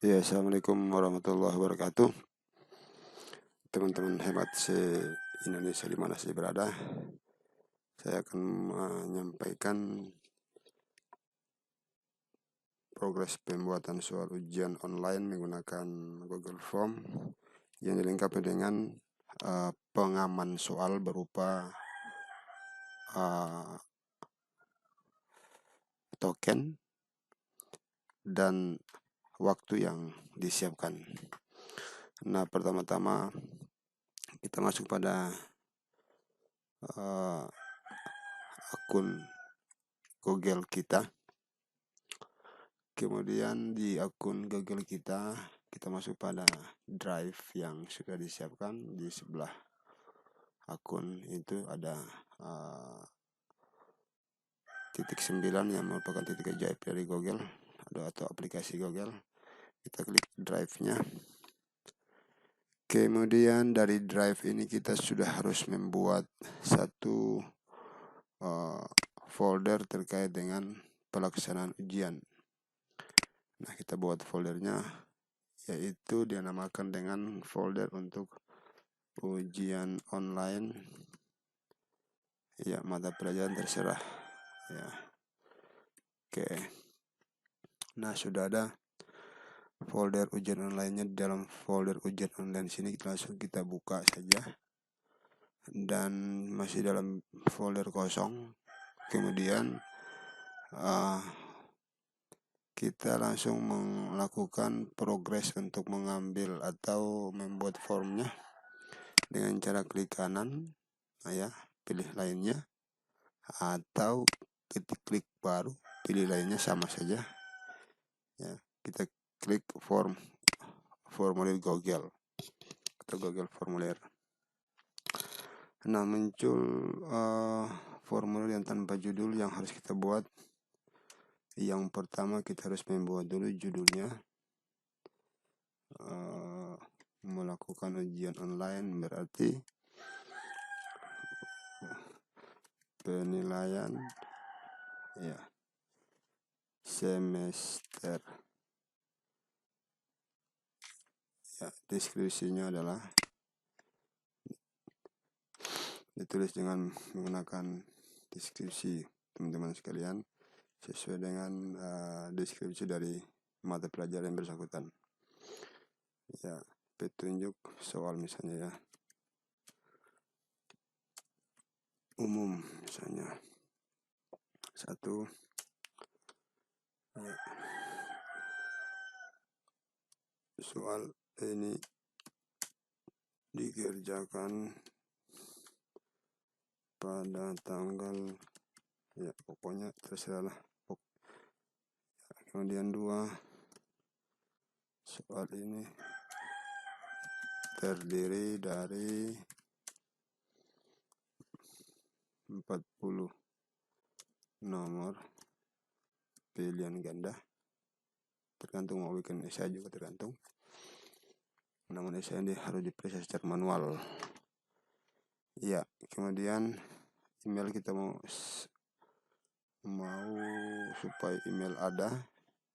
Ya, Assalamualaikum warahmatullahi wabarakatuh. Teman-teman hebat se-Indonesia di mana saya berada, saya akan menyampaikan progres pembuatan soal ujian online menggunakan Google Form yang dilengkapi dengan pengaman soal berupa token dan waktu yang disiapkan. Nah, pertama-tama kita masuk pada akun Google kita. Kemudian di akun Google kita masuk pada drive yang sudah disiapkan. Di sebelah akun itu ada titik 9 yang merupakan titik ajaib dari Google atau aplikasi Google. Kita klik drive-nya. Kemudian dari drive ini kita sudah harus membuat satu folder terkait dengan pelaksanaan ujian. Nah, kita buat foldernya, yaitu dinamakan dengan folder untuk ujian online, ya, mata pelajaran terserah, ya. Oke. Nah, sudah ada folder ujian online-nya. Di dalam folder ujian online sini langsung kita buka saja, dan masih dalam folder kosong. Kemudian kita langsung melakukan progres untuk mengambil atau membuat formnya dengan cara klik kanan, ya, pilih lainnya, atau klik baru, pilih lainnya, sama saja, ya. Kita klik formulir Google atau Google formulir. Nah, muncul formulir yang tanpa judul yang harus kita buat. Yang pertama, kita harus membuat dulu judulnya. Melakukan ujian online berarti penilaian, ya, semester. Ya, deskripsinya adalah ditulis dengan menggunakan deskripsi, teman-teman sekalian, sesuai dengan deskripsi dari mata pelajaran yang bersangkutan. Ya, petunjuk soal misalnya, ya, umum misalnya 1, ya. Soal ini dikerjakan pada tanggal, ya, pokoknya terserahlah. Kemudian 2, soal ini terdiri dari 40 nomor pilihan ganda, tergantung mau bikin esai juga tergantung. Namun esai ini harus diperiksa secara manual. Ya, kemudian email kita mau supaya email ada,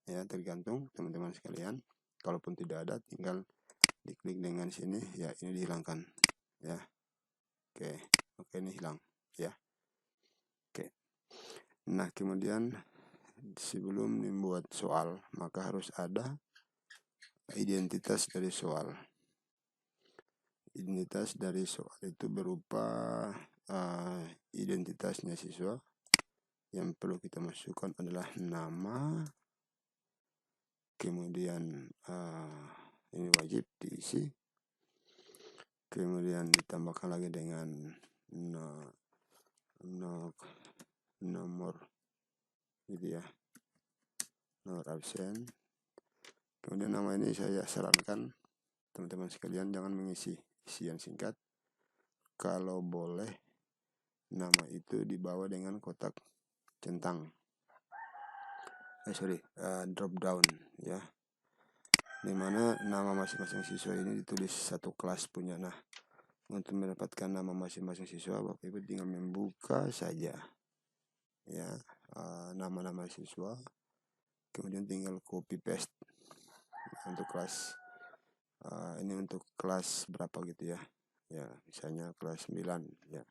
ya, tergantung teman-teman sekalian. Kalaupun tidak ada, tinggal diklik dengan sini, ya, ini dihilangkan, ya. Oke, ini hilang, ya. Oke. Nah, kemudian sebelum membuat soal, maka harus ada identitas dari soal. Identitas dari soal itu berupa identitasnya siswa. Yang perlu kita masukkan adalah nama, kemudian ini wajib diisi, kemudian ditambahkan lagi dengan nomor, gitu ya, nomor absen. Kemudian nama ini saya sarankan teman-teman sekalian jangan mengisi isian singkat. Kalau boleh, nama itu dibawa dengan kotak centang, drop down, ya, dimana nama masing-masing siswa ini ditulis satu kelas punya. Nah, untuk mendapatkan nama masing-masing siswa, Bapak Ibu tinggal membuka saja, ya, nama-nama siswa, kemudian tinggal copy paste, untuk kelas ini untuk kelas berapa gitu ya. Ya, misalnya kelas 9 ya.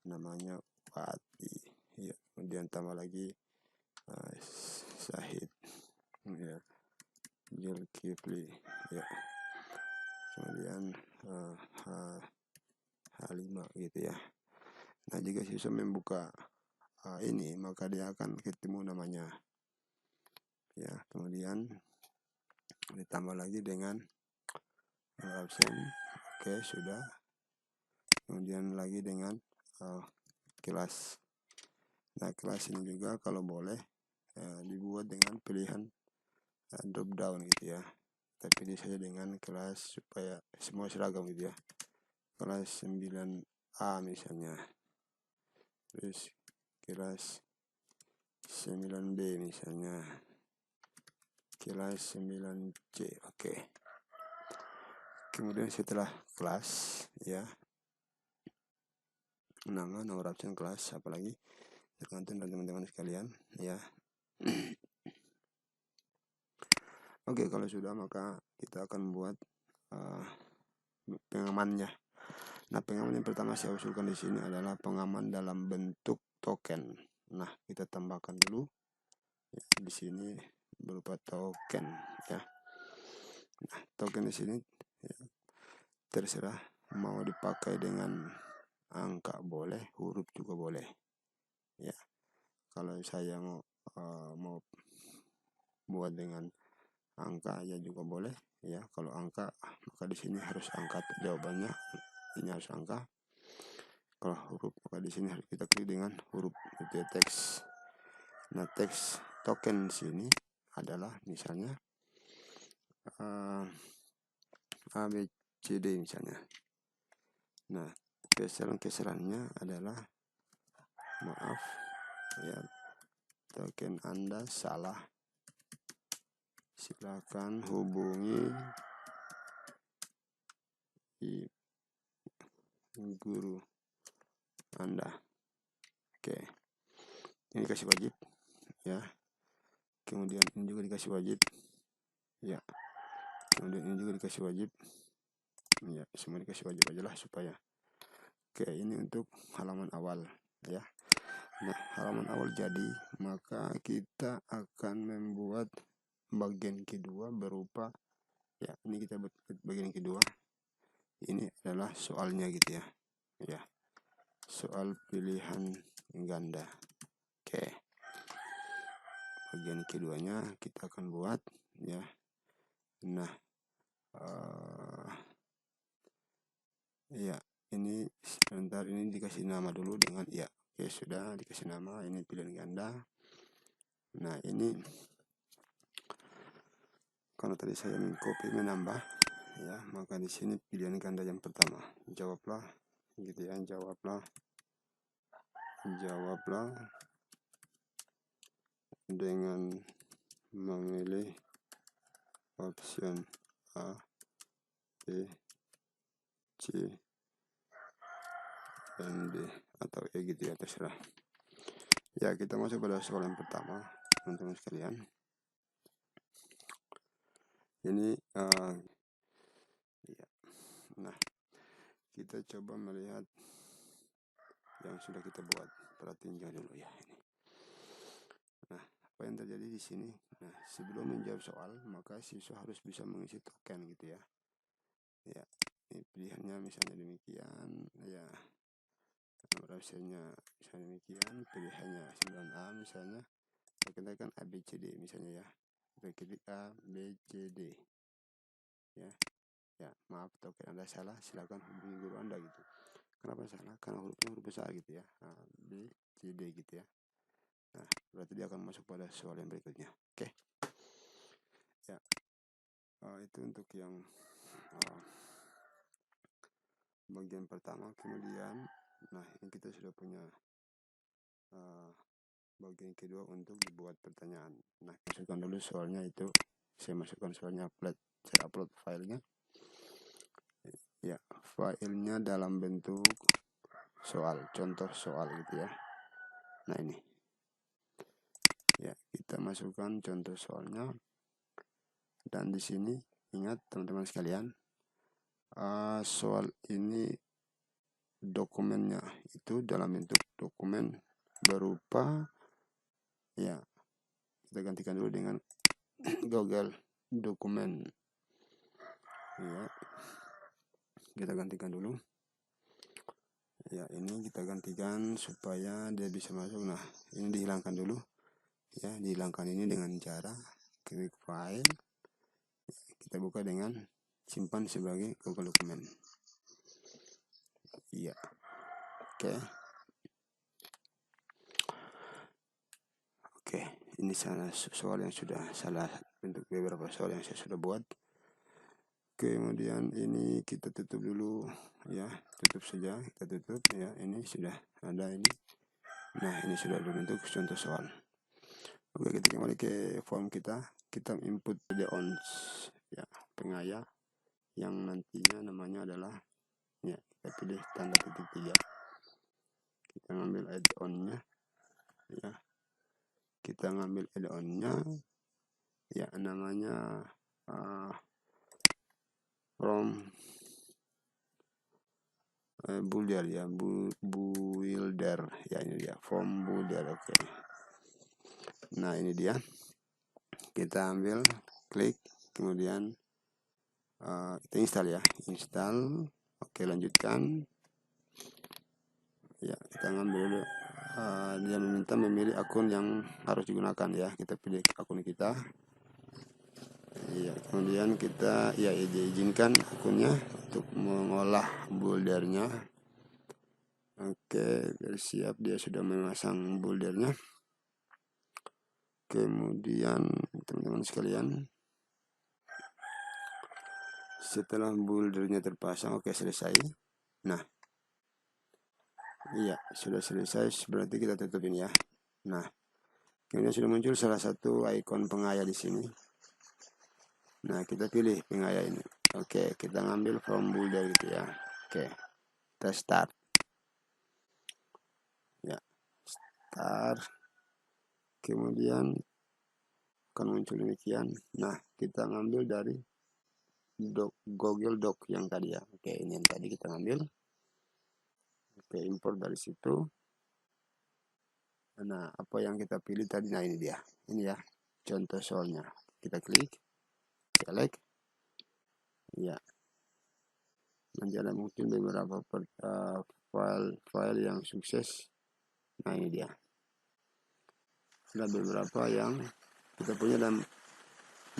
Namanya Pati. Ya, kemudian tambah lagi Syahid. Ya. Zulkifli ya. Kemudian H5 gitu ya. Nah, jika siswa membuka ini, maka dia akan ketemu namanya ya. Kemudian ditambah lagi dengan absen. Oke, sudah. Kemudian lagi dengan kelas. Nah, kelas ini juga kalau boleh dibuat dengan pilihan drop down gitu ya. Tapi pilih saja dengan kelas supaya semua seragam gitu ya. Kelas 9A misalnya. Terus kelas 9B misalnya. Kelas 9C. Oke. Kemudian setelah kelas ya, nama, nomor absen, kelas, apalagi tergantung dari teman-teman sekalian ya. Oke, kalau sudah maka kita akan buat pengamannya. Nah, pengaman yang pertama saya usulkan di sini adalah pengaman dalam bentuk token. Nah, kita tambahkan dulu ya, di sini berupa token ya. Nah, token di sini ya, terserah mau dipakai dengan angka boleh, huruf juga boleh ya. Kalau saya mau buat dengan angka ya juga boleh ya. Kalau angka maka di sini harus angka jawabannya, ini harus angka. Kalau huruf maka di sini harus kita klik dengan huruf itu ya, teks. Nah, teks token sini adalah misalnya A B C D misalnya. Nah, kesalahannya adalah maaf ya, token Anda salah. Silakan hubungi guru Anda. Oke. Ini kasih wajib ya. Kemudian ini juga dikasih wajib ya. Kemudian ini juga dikasih wajib ya. Semua dikasih wajib aja lah supaya. Oke, ini untuk halaman awal ya. Nah, halaman awal jadi, maka kita akan membuat bagian kedua berupa ya, ini kita buat bagian kedua. Ini adalah soalnya gitu ya. Ya. Soal pilihan ganda. Oke. Bagian keduanya kita akan buat ya. Nah, ya, ini sebentar, ini dikasih nama dulu dengan ya. Oke, sudah dikasih nama, ini pilihan ganda. Nah, ini karena tadi saya copy menambah ya, maka di sini pilihan ganda yang pertama. Jawablah gitu ya, jawablah dengan memilih option A, B, C, dan D atau E gitu ya, terserah. Ya, kita masuk pada soal yang pertama, teman-teman sekalian. Ini ya. Nah, kita coba melihat yang sudah kita buat. Perhatiin dulu ya ini. Nah, apa yang terjadi di sini? Nah, sebelum menjawab soal, maka siswa harus bisa mengisi token gitu ya. Ya, ini pilihannya misalnya demikian ya. Nomor absennya misalnya demikian, pilihannya 9A misalnya. Kita kan A B C D misalnya ya. Kita ketik A B C D. Ya, maaf token Anda salah, silakan hubungi guru Anda gitu. Kenapa salah? Karena hurufnya huruf besar gitu ya. A B C D gitu ya. Nah, berarti dia akan masuk pada soal yang berikutnya. Oke. Ya. Itu untuk yang bagian pertama. Kemudian, nah, ini kita sudah punya bagian kedua untuk dibuat pertanyaan. Nah, masukkan dulu soalnya itu. Saya masukkan soalnya, saya upload filenya. Ya, filenya dalam bentuk soal, contoh soal gitu ya. Nah, ini. Ya, kita masukkan contoh soalnya Dan di sini ingat teman-teman sekalian, soal ini dokumennya itu dalam bentuk dokumen berupa, ya kita gantikan dulu dengan Google dokumen, ya kita gantikan dulu, ya ini kita gantikan supaya dia bisa masuk. Nah ini dihilangkan dulu, ya dihilangkan ini dengan cara klik file, kita buka dengan simpan sebagai Google dokumen, ya oke. Oke, ini soal yang sudah salah bentuk beberapa soal yang saya sudah buat. Kemudian ini kita tutup dulu, ya tutup saja, kita tutup, ya ini sudah ada ini. Nah ini sudah berbentuk contoh soal. Oke, kita kembali ke form kita input add-ons, ya pengaya yang nantinya namanya adalah, ya kita pilih tanda titik 3, kita ngambil add-onnya, ya kita ngambil add-onnya, ya namanya from builder, ya builder, ya ini dia from builder. Oke. Nah ini dia, kita ambil, klik, kemudian kita install, ya install. Oke, lanjutkan, ya kita ngambil dulu. Dia meminta memilih akun yang harus digunakan, ya kita pilih akun kita, ya kemudian kita ya izinkan akunnya untuk mengolah buildernya. Oke, siap, dia sudah memasang buildernya. Kemudian teman-teman sekalian, setelah buildernya terpasang, oke selesai. Nah iya sudah selesai, berarti kita tutup ini, ya. Nah kemudian sudah muncul salah satu ikon pengaya di sini. Nah kita pilih pengaya ini. Oke, kita ngambil from builder gitu, ya. Oke, kita start, ya start, kemudian akan muncul demikian. Nah kita ngambil dari Google Doc yang tadi, ya. Oke, ini yang tadi kita ngambil. Oke, import dari situ. Nah apa yang kita pilih tadi, nah ini dia, ini ya contoh soalnya. Kita klik, select, ya nanti ada mungkin beberapa file yang sukses. Nah ini dia, ada beberapa yang kita punya dalam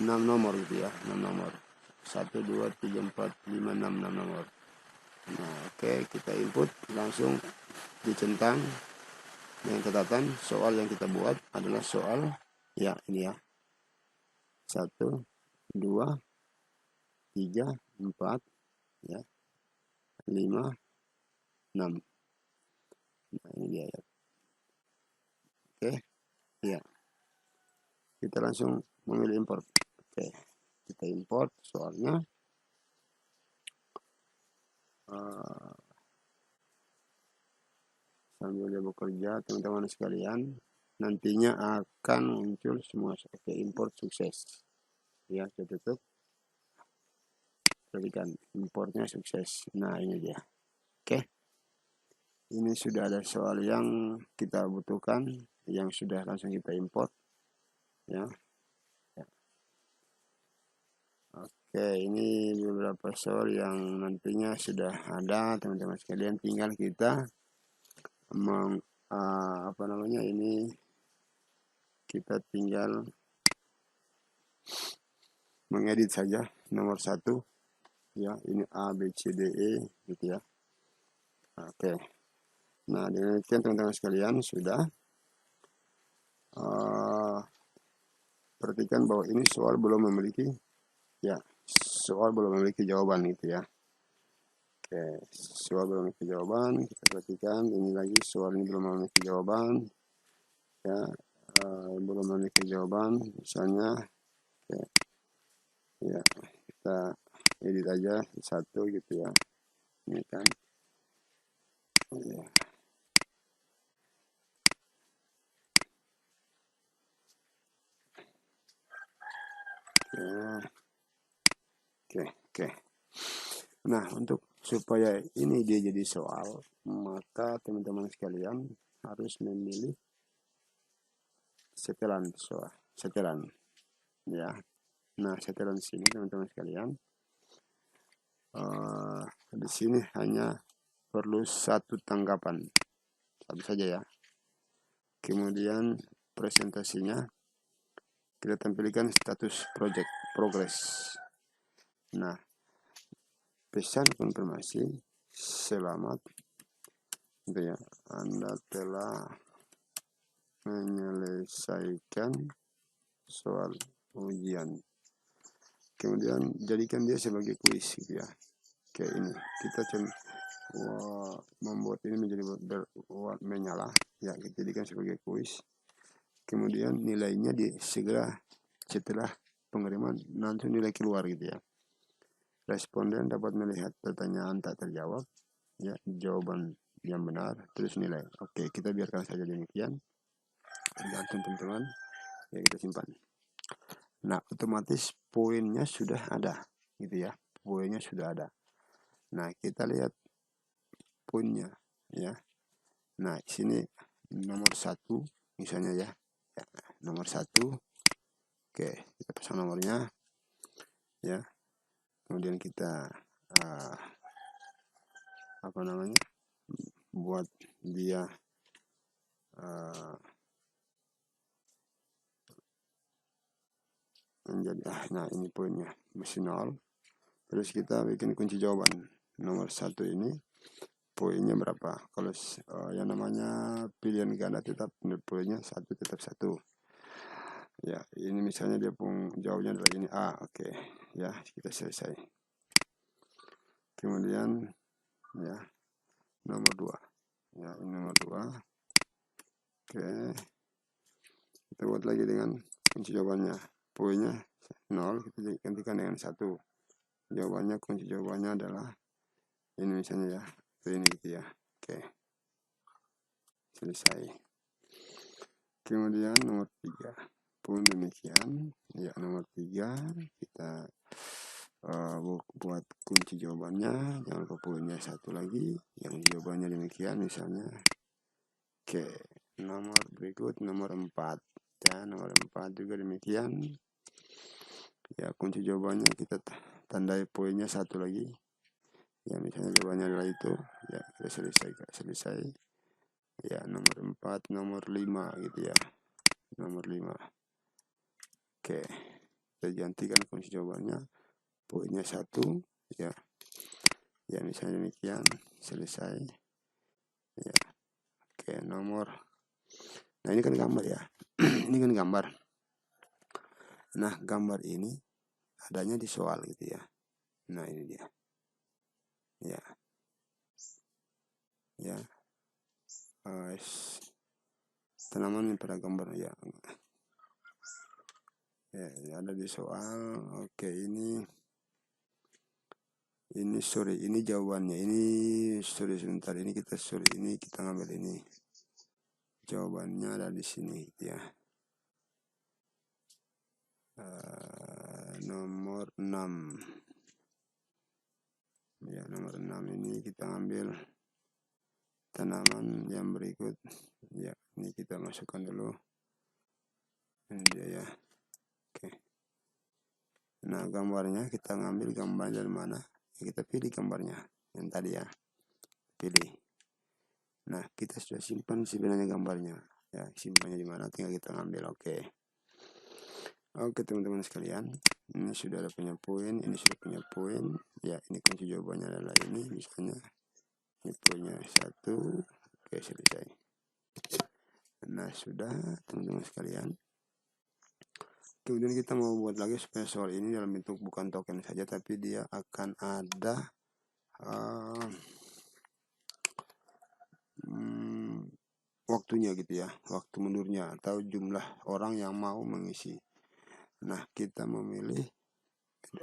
6 nomor gitu, ya 6 nomor, 1 2 3 4 5 6 nomor. Nah oke, kita input, langsung dicentang dengan catatan soal yang kita buat adalah soal, ya ini ya 1 2 3 4, ya 5 6. Nah ini dia, ya oke, ya kita langsung memilih import. Oke, kita import soalnya. Sambil dia bekerja, teman-teman sekalian, nantinya akan muncul semua. Oke, import sukses, ya saya tutup, perhatikan importnya sukses. Nah ini dia. Oke, ini sudah ada soal yang kita butuhkan, yang sudah langsung kita import, ya. Oke, ini beberapa soal yang nantinya sudah ada, teman-teman sekalian, tinggal kita apa namanya ini, kita tinggal mengedit saja nomor 1, ya ini A B C D E gitu, ya. Oke, nah demikian teman-teman sekalian sudah. Perhatikan bahwa ini soal belum memiliki, ya soal belum memiliki jawaban gitu, ya. Oke, soal belum memiliki jawaban, kita perhatikan ini lagi, soal ini belum memiliki jawaban, ya belum memiliki jawaban misalnya. Oke, ya kita edit aja 1 gitu, ya ini kan, ya. Oke. Oke. Nah, untuk supaya ini dia jadi soal, maka teman-teman sekalian harus memilih setelan soal, setelan ya. Nah, setelan sini teman-teman sekalian, di sini hanya perlu satu tanggapan, satu saja ya. Kemudian presentasinya kita tampilkan status project progress. Nah, pesan konfirmasi, selamat gitu ya, Anda telah menyelesaikan soal ujian. Kemudian jadikan dia sebagai kuis gitu ya. Kayak ini kita membuat ini menjadi menyala ya, kita jadikan sebagai kuis. Kemudian nilainya segera setelah pengiriman nanti nilai keluar gitu ya. Responden dapat melihat pertanyaan tak terjawab ya, jawaban yang benar, terus nilai. Oke, kita biarkan saja demikian. Tergantung teman-teman. Ya, kita simpan. Nah, otomatis poinnya sudah ada gitu ya. Poinnya sudah ada. Nah, kita lihat poinnya ya. Nah, sini nomor 1 misalnya ya. Nomor 1. Oke, kita pasang nomornya ya. Kemudian kita buat dia menjadi nah ini poinnya masih 0. Terus kita bikin kunci jawaban nomor 1 ini poinnya berapa. Kalau yang namanya pilihan ganda tetap poinnya 1 tetap 1 ya. Ini misalnya dia jawabnya adalah ini A. Oke ya, kita selesai. Kemudian ya nomor 2 ya, ini nomor 2. Oke, kita buat lagi dengan kunci jawabannya, poinnya 0, kita gantikan dengan 1. Jawabannya, kunci jawabannya adalah ini misalnya ya, ini gitu ya. Oke, selesai. Kemudian nomor 3 pun demikian ya. Nomor 3 kita buat kunci jawabannya, jangan lupa poinnya 1 lagi, yang jawabannya demikian misalnya. Oke, nomor berikut nomor 4 ya. Nomor 4 juga demikian ya, kunci jawabannya kita tandai poinnya 1 lagi ya, misalnya jawabannya adalah itu ya, kita selesai ya. Nomor 4, nomor 5 gitu ya, nomor 5. Oke, kita gantikan kunci jawabannya, poinnya 1 ya ya, misalnya demikian, selesai ya. Oke, nomor, nah ini kan gambar ya. Ini kan gambar. Nah, gambar ini adanya di soal gitu ya. Nah, ini dia ya ya, tanaman pada gambar ya ada di soal. Oke, ini sorry, ini jawabannya. Ini sorry sebentar, ini kita ngambil ini jawabannya ada di sini ya. Nomor 6 ya, nomor 6 ini kita ambil tanaman yang berikut ya. Ini kita masukkan dulu, ini dia ya. Oke, nah gambarnya kita ngambil gambar dari mana ya, kita pilih gambarnya yang tadi ya, pilih. Nah, kita sudah simpan sebenarnya gambarnya ya, simpannya di mana, tinggal kita ngambil. Oke, teman-teman sekalian, ini sudah ada punya poin, ini sudah punya poin ya. Ini kunci jawabannya adalah ini misalnya, ini poinnya 1. Oke, selesai. Nah, sudah teman-teman sekalian. Kemudian kita mau buat lagi supaya soal ini dalam bentuk bukan token saja, tapi dia akan ada waktunya gitu ya, waktu mundurnya atau jumlah orang yang mau mengisi. Nah, kita memilih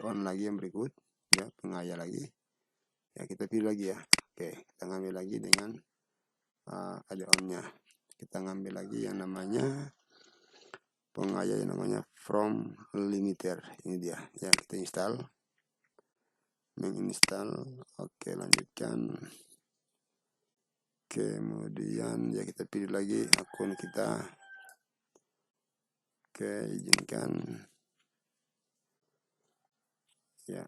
on lagi yang berikut ya, pengaya lagi ya, kita pilih lagi ya. Oke, kita ngambil lagi dengan ada on-nya. Kita ngambil lagi yang namanya pengaya yang namanya from limiter, ini dia ya, kita install. menginstal. Oke, lanjutkan. Kemudian ya kita pilih lagi akun kita. Oke, izinkan. Ya,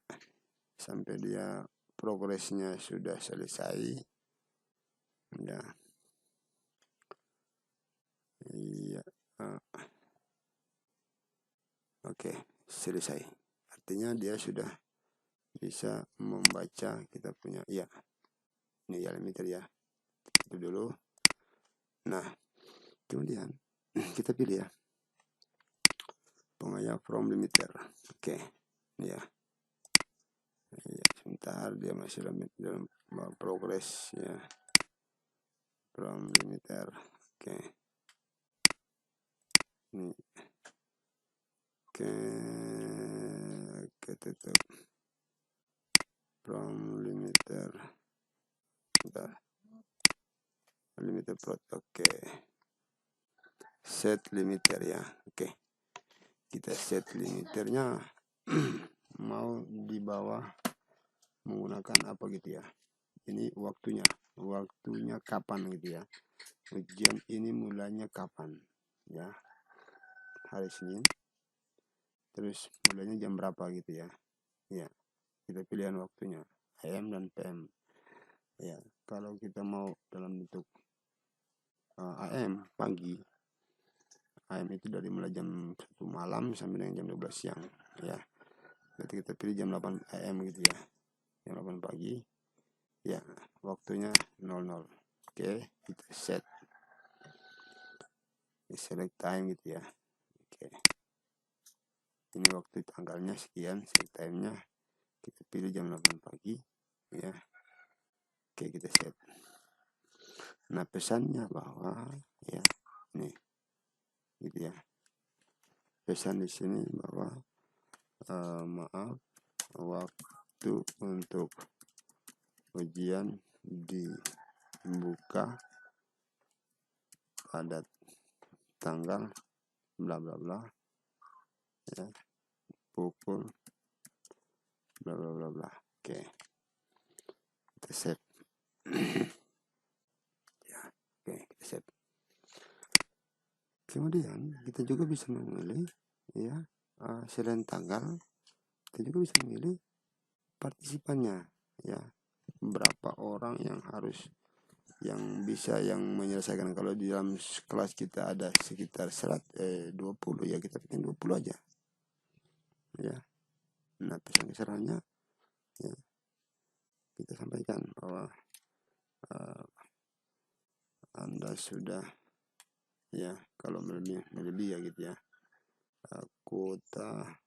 sampai dia progresnya sudah selesai. Ya. Iya. Oke, selesai. Artinya dia sudah bisa membaca kita punya. Ya, ini ya limiter ya. Itu dulu. Nah, kemudian kita pilih ya. Pengaya from limiter. Oke, ya. Ya, sebentar dia masih dalam progres ya. From limiter. Oke. Ini. Oke, tutup. From limiter. Bentar. Limiter prot. Oke. Set limiter ya. Oke. Kita set limiternya mau di bawah menggunakan apa gitu ya. Ini waktunya kapan gitu ya. Ujian ini mulainya kapan ya. Hari Senin. Terus mulainya jam berapa gitu ya. Ya. Kita pilihan waktunya AM dan PM. Ya, kalau kita mau dalam bentuk AM pagi. AM itu dari mulai jam 1 malam sampai dengan jam 12 siang ya. Berarti kita pilih jam 8 AM gitu ya. Jam 8 pagi. Ya, waktunya 00. Oke, kita set. Select time gitu ya. Oke. Ini waktu tanggalnya sekian, select time-nya. Kita pilih jam 8 pagi ya. Oke, kita set. Nah, pesannya bahwa ya, nih. Gitu ya. Pesan di sini bahwa maaf, waktu untuk ujian dibuka pada tanggal bla bla bla ya, pukul bla bla bla bla. Oke, kita save. Ya, oke, kita save. Kemudian kita juga bisa memilih ya, selain tanggal kita juga bisa memilih partisipannya ya, berapa orang yang bisa yang menyelesaikan. Kalau di dalam kelas kita ada sekitar 20 ya, kita bikin 20 aja ya. Nah, pesan keserannya ya, kita sampaikan bahwa Anda sudah ya, kalau melebihi ya gitu ya, kuota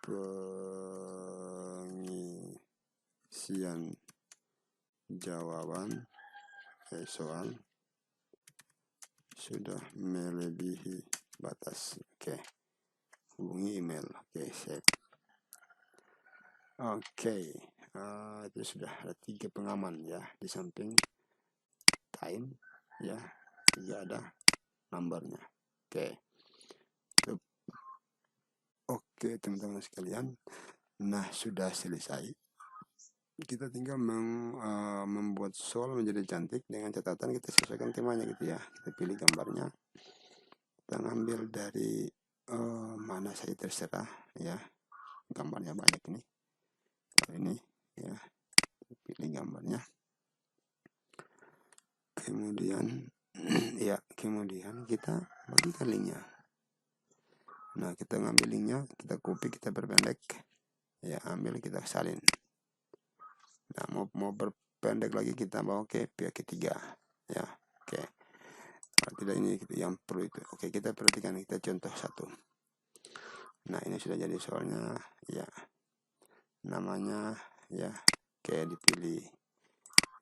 pengisian jawaban soal sudah melebihi batas. Oke. Hubungi email. Oke, save. Oke. Itu sudah ada 3 pengaman ya, di samping time ya, juga ada nomornya. Oke, teman-teman sekalian. Nah, sudah selesai. Kita tinggal membuat soal menjadi cantik dengan catatan kita sesuaikan temanya gitu ya. Kita pilih gambarnya. Kita ngambil dari mana saja terserah ya. Gambarnya banyak ini. Kalau ini ya, pilih gambarnya. Kemudian ya, kemudian kita bagikan linknya. Nah, kita ngambil linknya, kita copy, kita perpendek ya, ambil, kita salin. Nah, mau berpendek lagi kita bawa ke pihak ketiga ya. Oke. Kalau tidak, ini yang perlu itu. Oke, kita perhatikan, kita contoh satu. Nah, ini sudah jadi soalnya ya. Namanya ya, oke, dipilih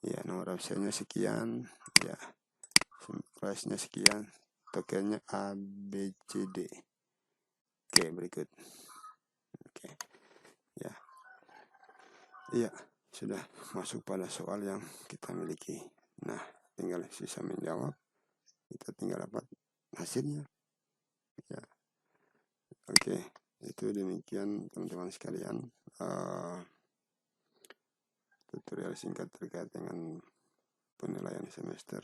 ya, nomor absennya sekian ya, kelasnya sekian, tokennya ABCD. Oke, berikut. Oke ya. Iya, sudah masuk pada soal yang kita miliki. Nah, tinggal sisa menjawab. Kita tinggal dapat hasilnya ya. Oke, Itu demikian teman-teman sekalian, tutorial singkat terkait dengan penilaian semester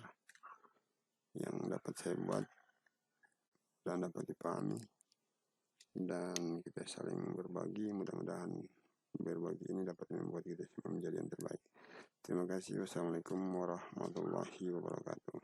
yang dapat saya buat dan dapat dipahami, dan kita saling berbagi. Mudah-mudahan berbagi ini dapat membuat kita semua menjadi yang terbaik. Terima kasih. Wassalamualaikum warahmatullahi wabarakatuh.